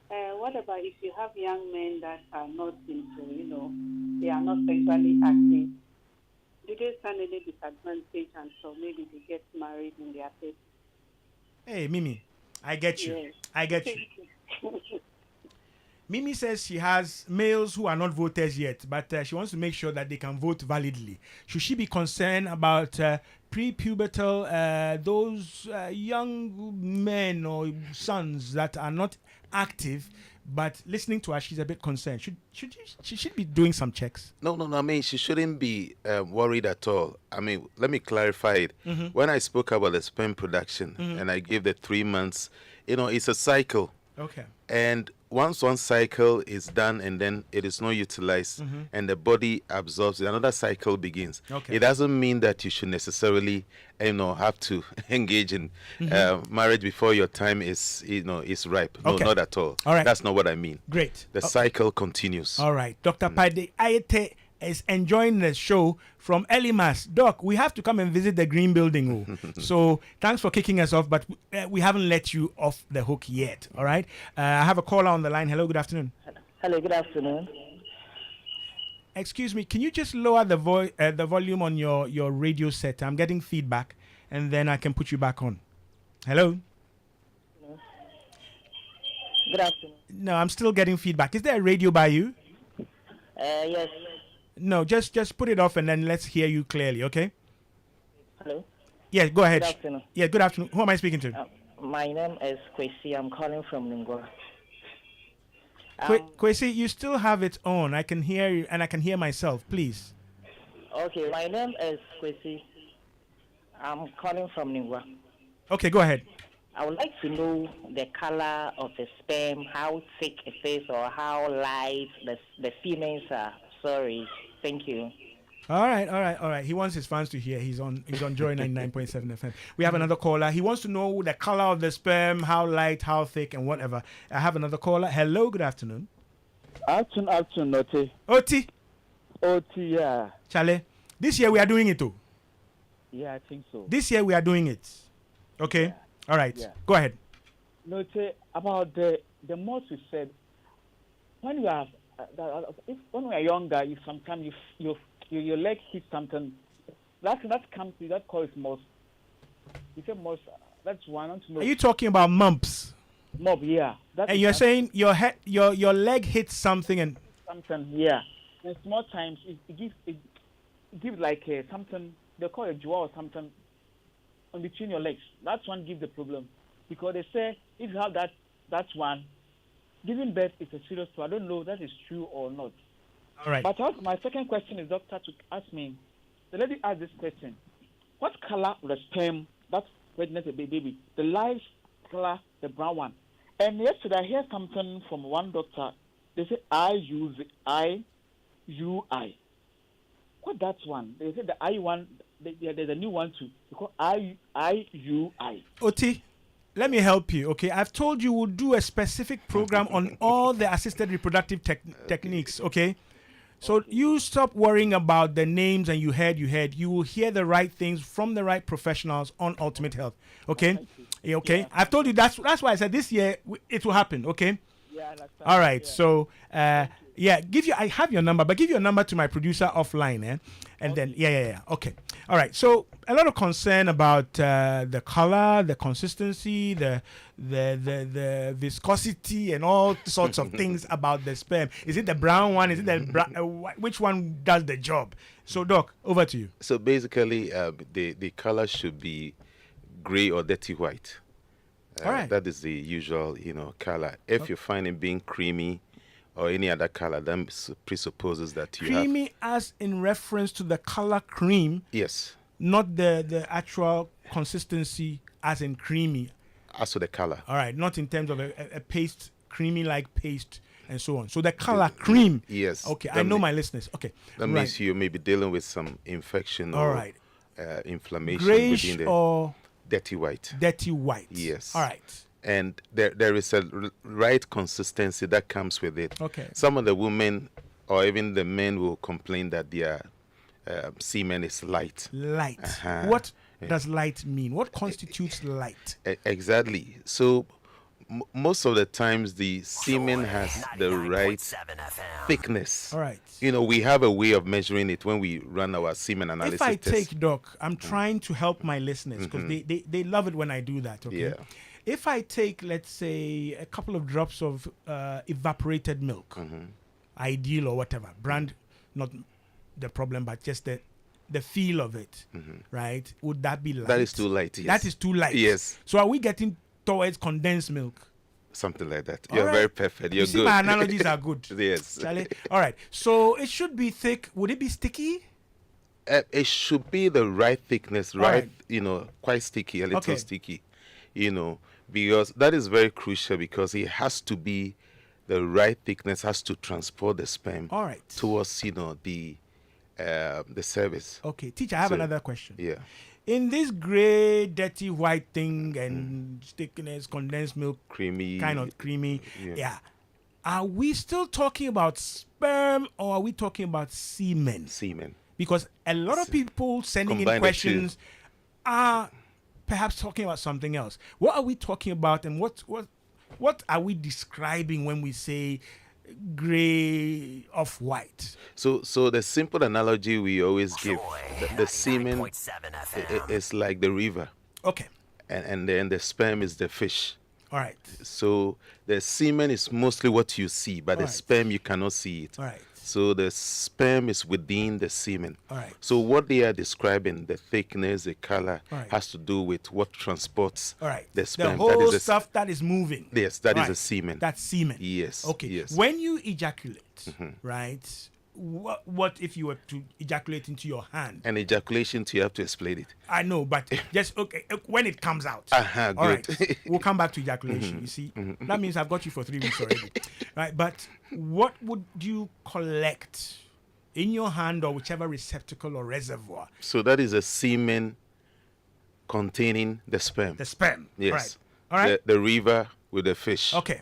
what about if you have young men that are not into, they are not sexually active? Do they stand any disadvantage and so maybe they get married in their 30s? Hey, Mimi, I get you. Yes. I get you. Mimi says she has males who are not voters yet, but she wants to make sure that they can vote validly. Should she be concerned about pre-pubertal, those young men or sons that are not active, but listening to her, she's a bit concerned. She should be doing some checks? No. I mean, she shouldn't be worried at all. I mean, let me clarify it. When I spoke about the sperm production and I gave the 3 months, it's a cycle. Okay. And once one cycle is done and then it is not utilized and the body absorbs it, another cycle begins. Okay. It doesn't mean that you should necessarily, have to engage in marriage before your time is ripe. No, not at all. All right. That's not what I mean. Great. The cycle continues. All right. Dr. Pade Ayete is enjoying the show from Elimas. Doc, we have to come and visit the Green Building. So thanks for kicking us off, but we haven't let you off the hook yet. All right. I have a caller on the line. Hello, good afternoon. Hello, good afternoon. Excuse me, can you just lower the volume on your radio set? I'm getting feedback, and then I can put you back on. Hello? Good afternoon. No, I'm still getting feedback. Is there a radio by you? Yes. No, just put it off and then let's hear you clearly, okay? Hello? Yeah, go ahead. Good afternoon. Yeah, good afternoon. Who am I speaking to? My name is Kwesi. I'm calling from Lingua. Kwesi, you still have it on. I can hear you and I can hear myself, please. Okay, my name is Kwesi. I'm calling from Lingua. Okay, go ahead. I would like to know the color of the sperm, how thick it is or how light the females are. Sorry. Thank you. All right. He wants his fans to hear. He's on Joy 99.7 FM. We have another caller. He wants to know the color of the sperm, how light, how thick, and whatever. I have another caller. Hello, good afternoon. Afternoon, Nortey. Oti, yeah. Chale. This year we are doing it too. Yeah, I think so. This year we are doing it. Okay? Yeah. All right. Yeah. Go ahead. Nortey, about the most we said, when you have if when we are younger, if sometimes your leg hit something, that comes to that cause most. You say most. That's one. Are you talking about mumps? Mob, yeah. And you're saying your leg hits something and something, yeah. And small times it gives like something they call a jaw or something on between your legs. That's one gives the problem because they say if you have that one, giving birth is a serious problem. I don't know that is true or not. All right. But my second question is, doctor, to ask me. The lady asked this question: what color of the sperm that's pregnant a baby? The light color, the brown one. And yesterday I heard something from one doctor. They say IUI. What that's one? They said the I one. There's a new one too. They call IUI. Oti, let me help you. Okay, I've told you we'll do a specific program on all the assisted reproductive techniques. Okay. So you stop worrying about the names and you heard. You will hear the right things from the right professionals on Ultimate Health. Okay? Okay? Yeah. I've told you that's why I said this year it will happen. Okay? Yeah, all right. Yeah. So, I have your number, but give your number to my producer offline, and then okay, all right. So a lot of concern about the color, the consistency, the viscosity, and all sorts of things about the sperm. Is it the brown one? Is it the which one does the job? So, Doc, over to you. So basically, the color should be gray or dirty white. All right. That is the usual, color. If you find it being creamy or any other color, that presupposes that you creamy have... as in reference to the color cream. Yes. Not the actual consistency as in creamy. As to the color. All right. Not in terms of a paste, creamy like paste and so on. So the color cream. Yes. Okay. I know my listeners. Okay. That means you may be dealing with some infection or inflammation. Grayish within the or... dirty white. Dirty white. Yes. All right. And there is a right consistency that comes with it. Okay. Some of the women or even the men will complain that their semen is light. Light. What does light mean? What constitutes light? Exactly. So most of the times the semen has the right thickness. All right. We have a way of measuring it when we run our semen analysis test. If I test. take, Doc, I'm trying to help my listeners because they love it when I do that. Okay. Yeah. If I take, let's say, a couple of drops of evaporated milk, Ideal or whatever, brand, not the problem, but just the feel of it, right? Would that be light? That is too light, yes. That is too light. Yes. So are we getting towards condensed milk? Something like that. All You're right. very perfect. You're you see, good. my analogies are good. Yes. Charlie? All right. So it should be thick. Would it be sticky? It should be the right thickness, right? Quite sticky, a little sticky, because that is very crucial because it has to be the right thickness, has to transport the sperm towards, the cervix. Okay. Teacher, I have another question. Yeah. In this gray, dirty, white thing and stickiness, condensed milk, creamy, kind of creamy, are we still talking about sperm or are we talking about semen? Semen. Because a lot of people sending in questions are perhaps talking about something else. What are we talking about, and what are we describing when we say gray off white? So the simple analogy we always give, the semen is like the river. Okay. And then the sperm is the fish. All right. So the semen is mostly what you see, but the sperm you cannot see it. All right. So the sperm is within the semen. All right. So what they are describing, the thickness, the color, has to do with what transports the sperm. The whole stuff that is moving. Yes, that is a semen. That's semen. Yes. Okay. Yes. When you ejaculate, right? What if you were to ejaculate into your hand? An ejaculation, you have to explain it. I know, but just when it comes out. Good. All right. We'll come back to ejaculation. You see, that means I've got you for 3 weeks already, right? But what would you collect in your hand or whichever receptacle or reservoir? So that is a semen containing the sperm. The sperm. Yes. All right. The river with the fish. Okay.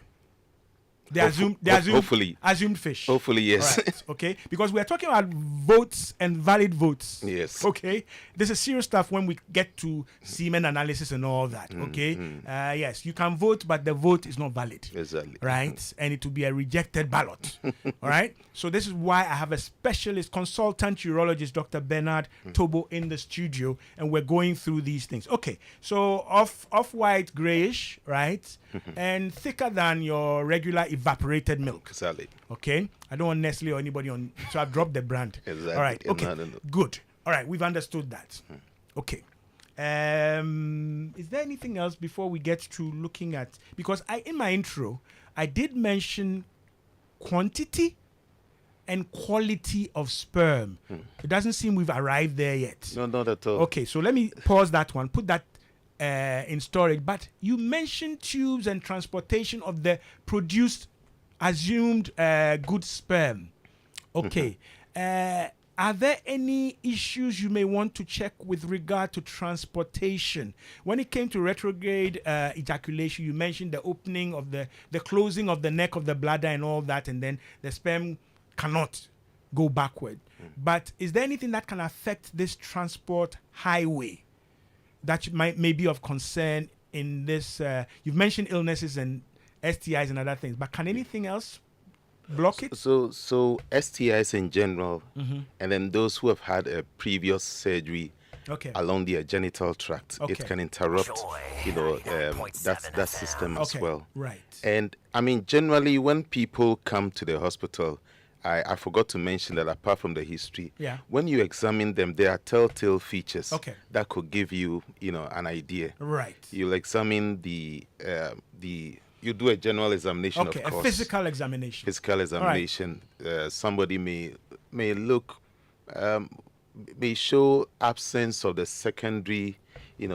They assume hopefully. assumed fish. Hopefully, yes. All right, okay, because we are talking about votes and valid votes. Yes. Okay, this is serious stuff when we get to semen analysis and all that. Okay, yes, you can vote, but the vote is not valid. Exactly. Right, and it will be a rejected ballot. All right, so this is why I have a specialist consultant urologist, Dr. Bernard Tobo, in the studio, and we're going through these things. Okay, so off-white, grayish, right, and thicker than your regular evaporated milk. Exactly. Okay, I don't want Nestle or anybody on, so I've dropped the brand. Exactly. All right. Okay. No. Good. All right, we've understood that. Okay. Is there anything else before we get to looking at, because in my intro I did mention quantity and quality of sperm. It doesn't seem we've arrived there yet. No, not at all. Okay, so let me pause that one, put that in storage. But you mentioned tubes and transportation of the produced, assumed good sperm. Okay. Are there any issues you may want to check with regard to transportation? When it came to retrograde ejaculation, you mentioned the opening of the closing of the neck of the bladder and all that, and then the sperm cannot go backward. But is there anything that can affect this transport highway that may be of concern in this? You've mentioned illnesses and STIs and other things, but can anything else block it? So STIs in general, and then those who have had a previous surgery along their genital tract, it can interrupt, that system as well. Right. And I mean, generally, when people come to the hospital, I forgot to mention that apart from the history, when you examine them, there are telltale features that could give you, an idea. Right. You'll examine you do a general examination, of course. A physical examination. Physical examination. Right. Somebody may look, may show absence of the secondary,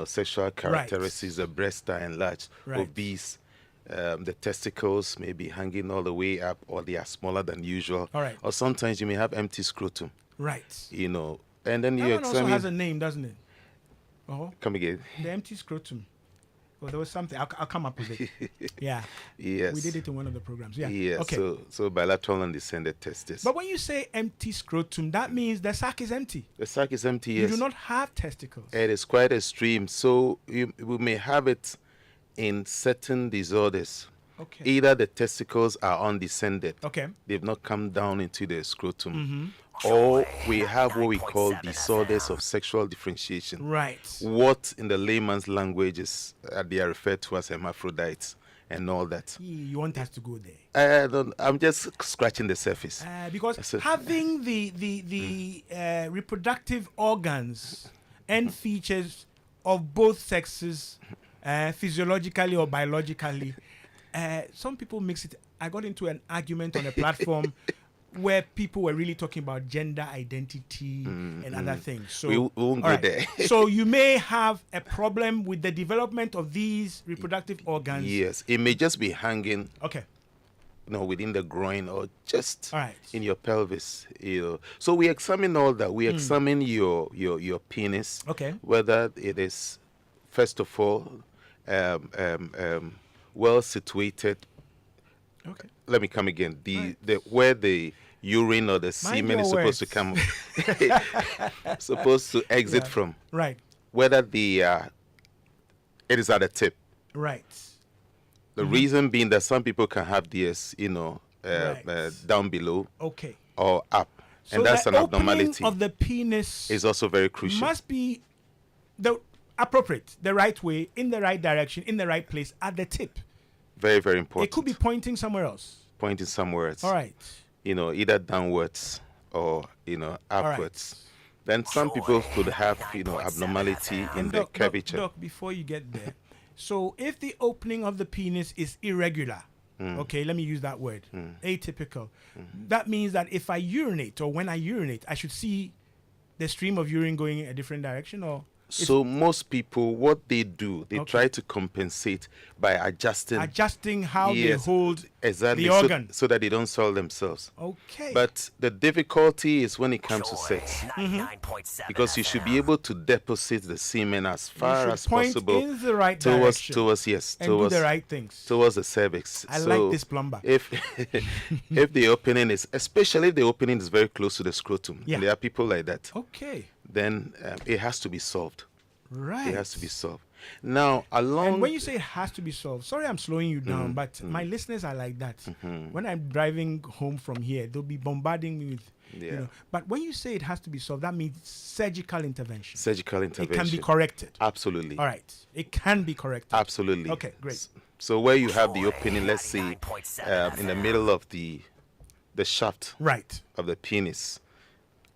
sexual characteristics. The breasts are enlarged, obese. The testicles may be hanging all the way up, or they are smaller than usual. All right. Or sometimes you may have empty scrotum. Right. And then you that examine. One also has a name, doesn't it? Come again. The empty scrotum. Well, there was something. I'll come up with it. Yeah. Yes. We did it in one of the programs. Yeah. Yes. Okay. So bilateral undescended testes. But when you say empty scrotum, that means the sac is empty. The sac is empty. You Yes. do not have testicles. It is quite extreme. So we may have it in certain disorders. Okay. Either the testicles are undescended. Okay. They've not come down into the scrotum. Or we have what we call disorders of sexual differentiation. Right. What in the layman's language is they are referred to as hermaphrodites and all that. You want us to go there? I'm just scratching the surface. Because having the reproductive organs and features of both sexes, physiologically or biologically, some people mix it. I got into an argument on a platform where people were really talking about gender identity and other things. So we won't go there. So you may have a problem with the development of these reproductive organs. Yes, it may just be hanging. Okay. Within the groin or just in your pelvis. So we examine all that. We examine your penis. Okay. Whether it is, first of all, well situated. Okay. Let me come again. Where the urine or the semen is supposed to come, supposed to exit from. Right. Whether it is at the tip. Right. The reason being that some people can have this, down below. Okay. Or up. So and that's an abnormality. Of the penis is also very crucial. Must be the appropriate, the right way, in the right direction, in the right place, at the tip. Very, very important. It could be pointing somewhere else. Pointing somewhere else. All right. Either downwards or, upwards. Right. Then some people could have, abnormality in the curvature. Doc, before you get there, so if the opening of the penis is irregular, okay, let me use that word, atypical, that means that if I urinate or when I urinate, I should see the stream of urine going in a different direction, or? So most people, what they do, they try to compensate by adjusting how they hold Exactly. The organ. So that they don't soil themselves. Okay. But the difficulty is when it comes to Joy sex. 99.7 Because you should be able to deposit the semen as far should as point possible in the right towards direction towards yes and towards do the right things. towards the cervix. I like this plumber. If if the opening is, especially if the opening is very close to the scrotum, Yeah. and there are people like that, Okay. then it has to be solved. Right. It has to be solved. Now, along And when you say it has to be solved, sorry I'm slowing you down, but my listeners are like that. When I'm driving home from here, they'll be bombarding me with, you Yeah. know. But when you say it has to be solved, that means surgical intervention. surgical It intervention, can be corrected. absolutely, All right. It can be corrected. absolutely. Okay, great. So where you have the opening, let's say, in the middle of the shaft Right. of the penis,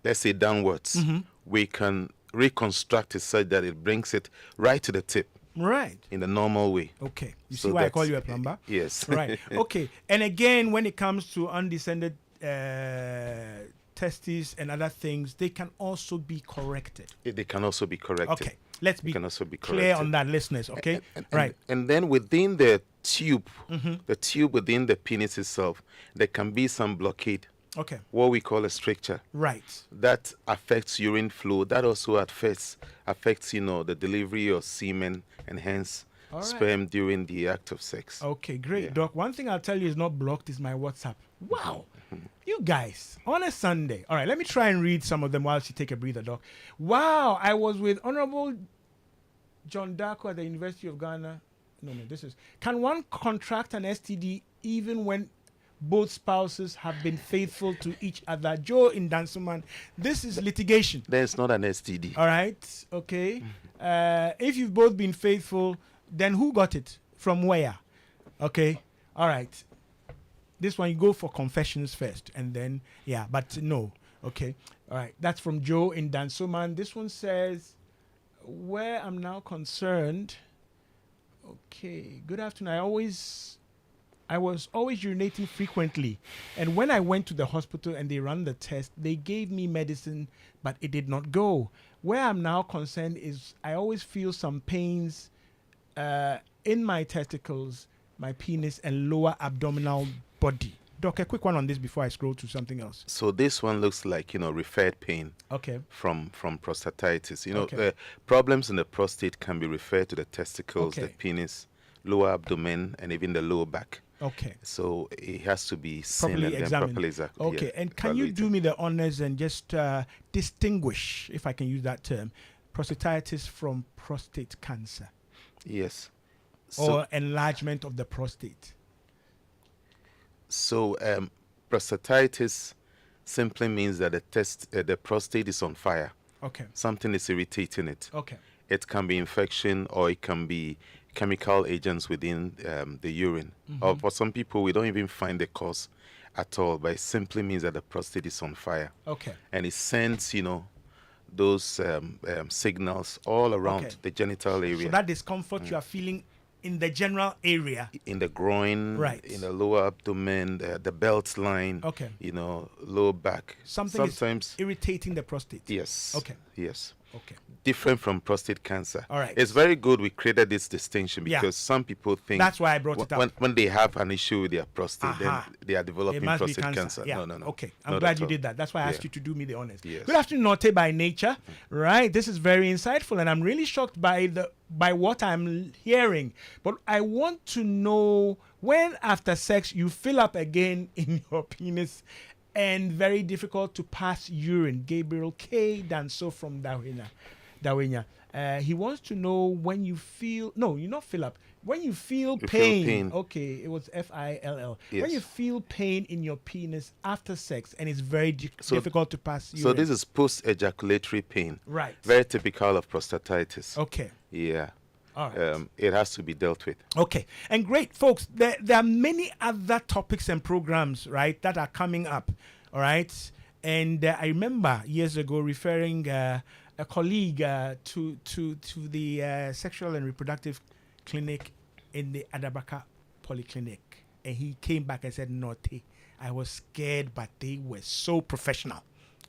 let's say downwards, we can reconstruct it such that it brings it right to the tip Right. in the normal way. Okay. You So see why I that's- call you a plumber? Yes. Right. Okay. And again, when it comes to undescended testes and other things, they can also be corrected. They can also be corrected. Okay. Let's They be can also be clear corrected. on that, listeners. Okay. And- Right. And then within the tube within the penis itself, there can be some blockade, Okay. what we call a stricture. Right. That affects urine flow. That also affects the delivery of semen and hence All right. sperm during the act of sex. Okay, great, Yeah. Doc. One thing I'll tell you is not blocked is my WhatsApp. Wow. You guys, on a Sunday. All right, let me try and read some of them while you take a breather, Doc. Wow, I was with Honorable John Darko at the University of Ghana. No, this is. Can one contract an STD even when both spouses have been faithful to each other? Joe in Dansuman, this is litigation. Then it's not an STD. All right, okay. If you've both been faithful, then who got it? From where? Okay, all right. This one, you go for confessions first, and then, yeah, but no. Okay, all right. That's from Joe in Dansoman. This one says, where I'm now concerned. Okay, good afternoon. I was always urinating frequently, and when I went to the hospital and they ran the test, they gave me medicine, but it did not go. Where I'm now concerned is I always feel some pains in my testicles, my penis, and lower abdominal body. Doc, a quick one on this before I scroll to something else. So this one looks like, referred pain Okay. from prostatitis. Okay. Problems in the prostate can be referred to the testicles, the Okay. penis, lower abdomen, and even the lower back. Okay. So it has to be seen Properly and then examined. properly Okay, and can you do me the honors and just distinguish, if I can use that term, prostatitis from prostate cancer Yes. or enlargement of the prostate? So prostatitis simply means that the prostate is on fire. Okay. Something is irritating it. Okay. It can be infection or it can be chemical agents within the urine. Or for some people, we don't even find the cause at all, but it simply means that the prostate is on fire. Okay. And it sends, those signals all around Okay. the genital area. So that discomfort you are feeling in the general area. In the groin, Right. in the lower abdomen, the belt line, Okay. lower back. Something Sometimes, is irritating the prostate. yes. Okay. Yes. Okay. Different from prostate cancer. All right. It's very good we created this distinction Yeah. because some people think That's why I brought it up. when they have an issue with their prostate, Aha. then they are developing It must be prostate cancer. cancer. Yeah. No. Okay. I'm Not glad at you all. did that. That's why I asked Yeah. you to do me the honors. Yes. Good afternoon, Nortey by nature. Right. This is very insightful, and I'm really shocked by what I'm hearing. But I want to know when after sex you fill up again in your penis and very difficult to pass urine. Gabriel K. Danso from Dawenya. He wants to know when you feel, no, you not fill up. When you feel You feel pain. pain. Okay, it was FILL. Yes. When you feel pain in your penis after sex and it's very So- difficult to pass urine. So this is post-ejaculatory pain. Right. Very typical of prostatitis. Okay. Yeah. All right. It has to be dealt with. Okay. And great, folks, there are many other topics and programs, right, that are coming up. All right. And I remember years ago referring a colleague to the sexual and reproductive clinic in the Adabaka Polyclinic. And he came back and said, Nortey, I was scared, but they were so professional.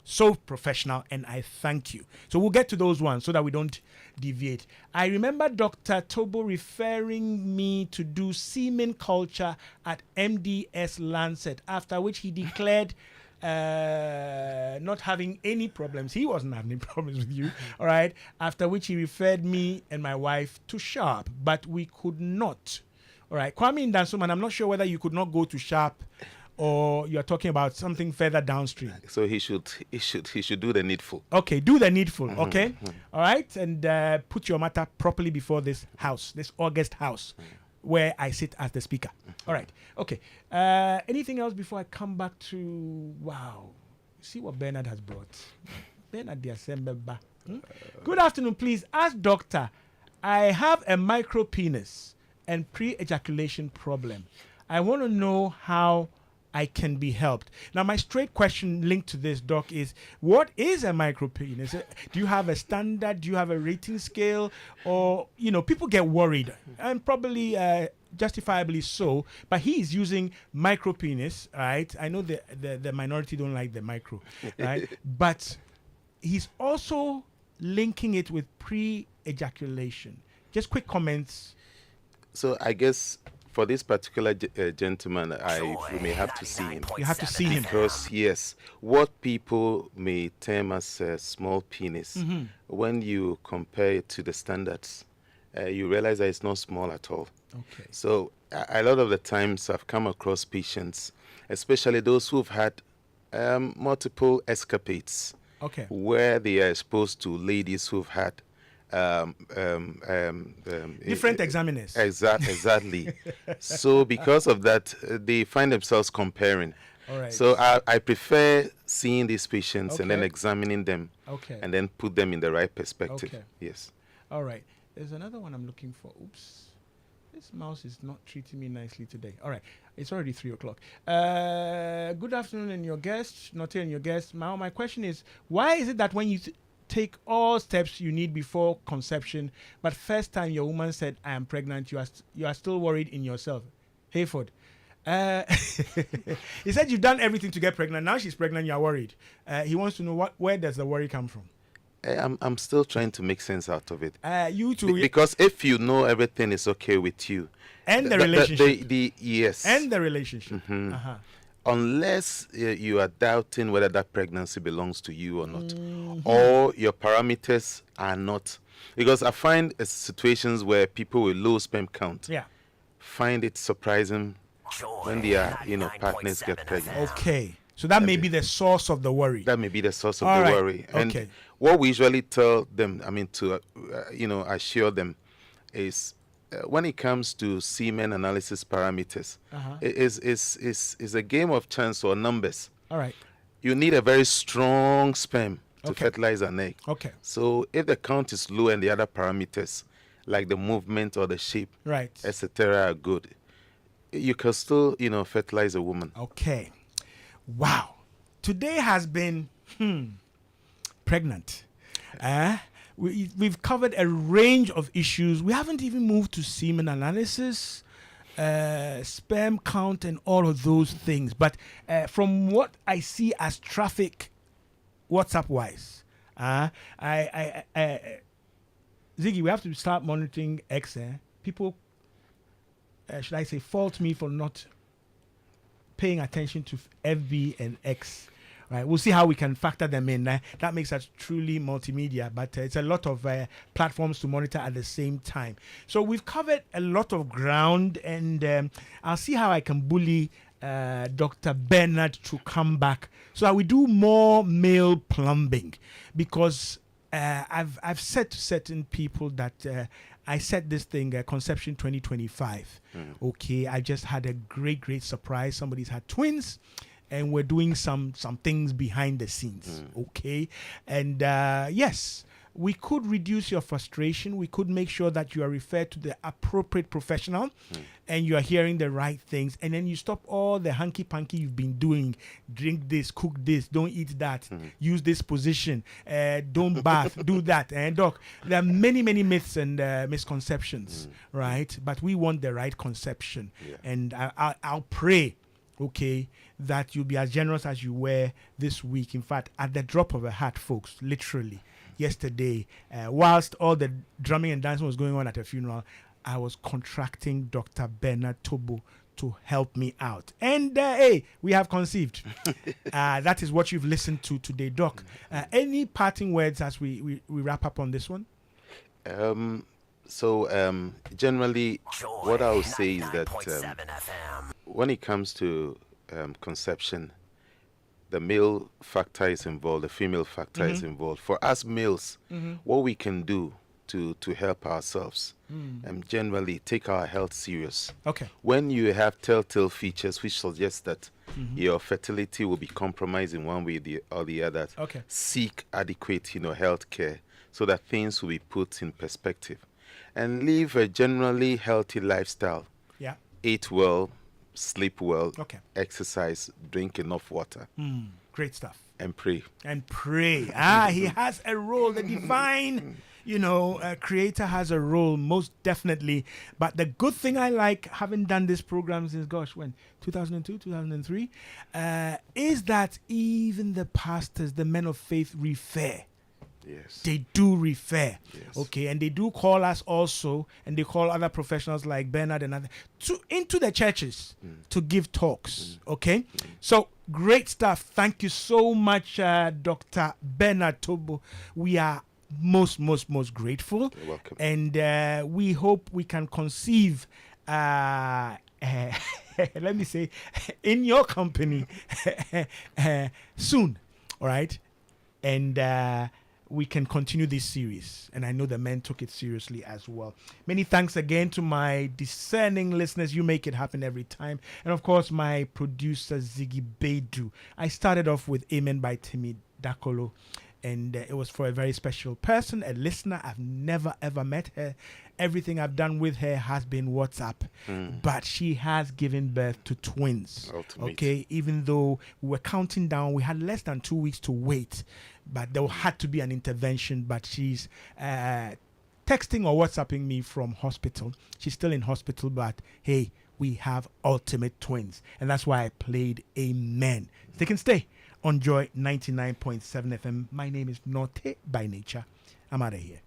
So professional, and I thank you. So we'll get to those ones so that we don't deviate. I remember Dr. Tobo referring me to do semen culture at MDS Lancet, after which he declared not having any problems. He wasn't having any problems with you, all right? After which he referred me and my wife to Sharp, but we could not. All right, Kwame Ndansuman, I'm not sure whether you could not go to Sharp or you're talking about something further downstream. So he should do the needful. Okay, do the needful. Okay, all right, and put your matter properly before this house, this August house, where I sit as the speaker. All right, okay. Anything else before I come back to see what Bernard has brought. Bernard the Assembly. Good afternoon, please. Ask doctor. I have a micro penis and pre-ejaculation problem. I want to know how I can be helped. Now, my straight question linked to this, Doc, is what is a micropenis? Do you have a standard? Do you have a rating scale? Or, people get worried, and probably justifiably so, but he is using micropenis, right? I know the minority don't like the micro, right? But he's also linking it with pre-ejaculation. Just quick comments. So I guess for this particular gentleman, we may have to see him. You have to see him. Because, yes, what people may term as a small penis, when you compare it to the standards, you realize that it's not small at all. Okay. So a lot of the times I've come across patients, especially those who've had multiple escapades, where they are exposed to ladies who've had different examiners. Exactly. So because of that, they find themselves comparing. All right. So I prefer seeing these patients and then examining them, and then put them in the right perspective. Okay. Yes. All right. There's another one I'm looking for. Oops. This mouse is not treating me nicely today. All right. It's already 3:00. Good afternoon, and your guest, Nortey and your guest. Now, my question is, why is it that when you take all steps you need before conception, but first time your woman said, I am pregnant, you are still worried in yourself? Hayford. He said you've done everything to get pregnant. Now she's pregnant, you're worried. He wants to know where does the worry come from? I'm still trying to make sense out of it. You too. Because if you know everything is okay with you. And the relationship. Yes. And the relationship. Unless you are doubting whether that pregnancy belongs to you or not, or your parameters are not. Because I find situations where people with low sperm count find it surprising when their partners get pregnant. Okay. So that may be the source of the worry. That may be the source of the worry. And what we usually tell them, to assure them, is when it comes to semen analysis parameters, it is a game of chance or numbers. All right. You need a very strong sperm to fertilize an egg. Okay. So if the count is low and the other parameters, like the movement or the shape, etc., are good, you can still, fertilize a woman. Okay. Wow. Today has been pregnant. We've covered a range of issues. We haven't even moved to semen analysis, sperm count, and all of those things. But from what I see as traffic, WhatsApp-wise, Ziggy, we have to start monitoring X. People, should I say, fault me for not paying attention to FB and X. Right, we'll see how we can factor them in. That makes us truly multimedia, but it's a lot of platforms to monitor at the same time. So we've covered a lot of ground, and I'll see how I can bully Dr. Bernard to come back so that we do more male plumbing, because I've said to certain people that I said this thing, Conception 2025. Okay, I just had a great surprise. Somebody's had twins, and we're doing some things behind the scenes. Okay, and yes, we could reduce your frustration. We could make sure that you are referred to the appropriate professional and you are hearing the right things. And then you stop all the hanky-panky you've been doing. Drink this, cook this, don't eat that, use this position, don't bath, do that. And Doc, there are many myths and misconceptions, right? But we want the right conception. And I'll pray okay, that you'll be as generous as you were this week. In fact, at the drop of a hat, folks, literally, yesterday, whilst all the drumming and dancing was going on at a funeral, I was contracting Dr. Bernard Tobo to help me out. And hey, we have conceived. That is what you've listened to today, Doc. Any parting words as we wrap up on this one? Generally, Joy what I would say is that 99.7 FM. when it comes to conception, the male factor is involved, the female factor is involved. For us males, what we can do to help ourselves, generally take our health serious. Okay. When you have telltale features which suggest that your fertility will be compromised in one way or the other, Okay. seek adequate, health care so that things will be put in perspective. And live a generally healthy lifestyle. Yeah. Eat well, sleep well, Okay. exercise, drink enough water, Great stuff. and pray. And pray. He has a role. The divine, creator has a role, most definitely. But the good thing I like, having done this program since, 2002, 2003, is that even the pastors, the men of faith, refer. Yes. They do refer. Yes. Okay, and they do call us also, and they call other professionals like Bernard and other into the churches to give talks. Okay, so great stuff. Thank you so much, Dr. Bernard Tobo. We are most grateful. You're welcome. And we hope we can conceive let me say in your company soon. All right, and we can continue this series, and I know the men took it seriously as well. Many thanks again to my discerning listeners. You make it happen every time. And of course, my producer Ziggy Bedu. I started off with Amen by Timmy Dakolo, and it was for a very special person, a listener. I've never ever met her. Everything I've done with her has been WhatsApp, but she has given birth to twins. Ultimate. Okay, even though we were counting down, we had less than 2 weeks to wait, but there had to be an intervention. But she's texting or WhatsApping me from hospital. She's still in hospital, but hey, we have ultimate twins, and that's why I played Amen. They can stay on Joy 99.7 FM. My name is Nortey by nature. I'm out of here.